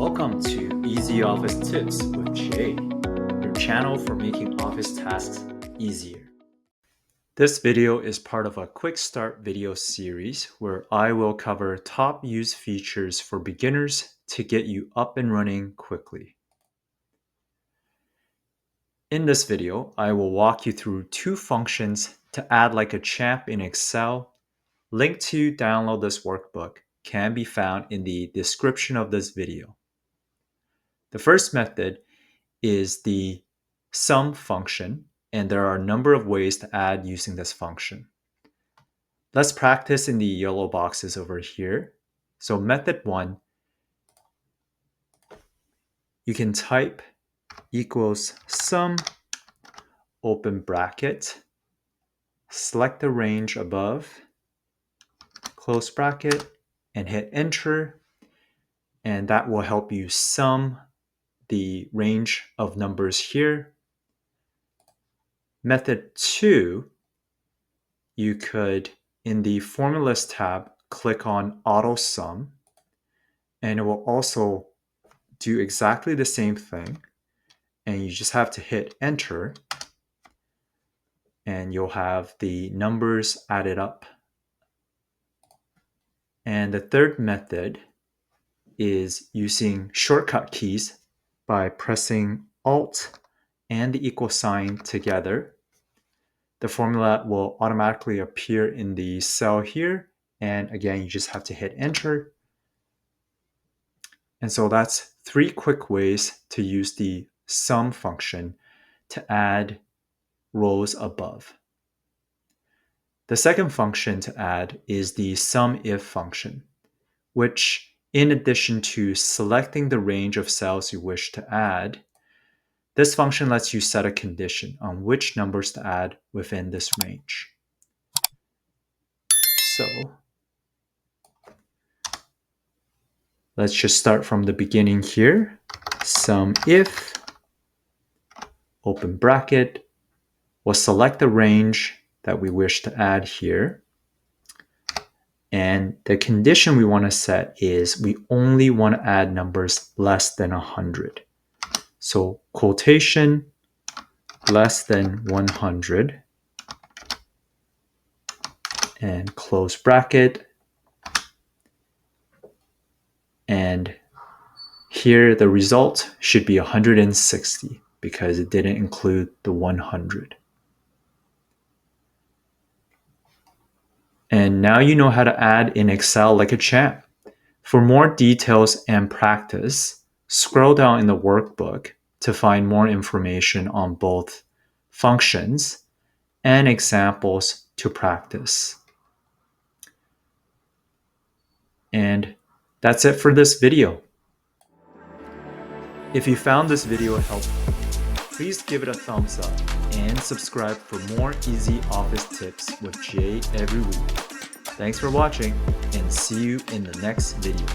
Welcome to Easy Office Tips with Jay, your channel for making office tasks easier. This video is part of a quick start video series where I will cover top used features for beginners to get you up and running quickly. In this video, I will walk you through two functions to add like a champ in Excel. Link to download this workbook can be found in the description of this video. The first method is the SUM function, and there are a number of ways to add using this function. Let's practice in the yellow boxes over here. So method 1, you can type equals SUM, open bracket, select the range above, close bracket, and hit enter, and that will help you sum the range of numbers here. Method 2, you could, in the Formulas tab, click on AutoSum, and it will also do exactly the same thing, and you just have to hit enter, and you'll have the numbers added up. And the third method is using shortcut keys by pressing Alt and the equal sign together. The formula will automatically appear in the cell here, and again, you just have to hit enter. And so that's 3 quick ways to use the SUM function to add rows above. The second function to add is the SUMIF function, which, in addition to selecting the range of cells you wish to add, this function lets you set a condition on which numbers to add within this range. So let's just start from the beginning here. SUMIF, open bracket, we'll select the range that we wish to add here. And the condition we want to set is we only want to add numbers less than 100. So quotation, less than 100, and close bracket. And here the result should be 160 because it didn't include the 100. And now you know how to add in Excel like a champ. For more details and practice, scroll down in the workbook to find more information on both functions and examples to practice. And that's it for this video. If you found this video helpful, please give it a thumbs up and subscribe for more easy office tips with Jay every week. Thanks for watching, and see you in the next video.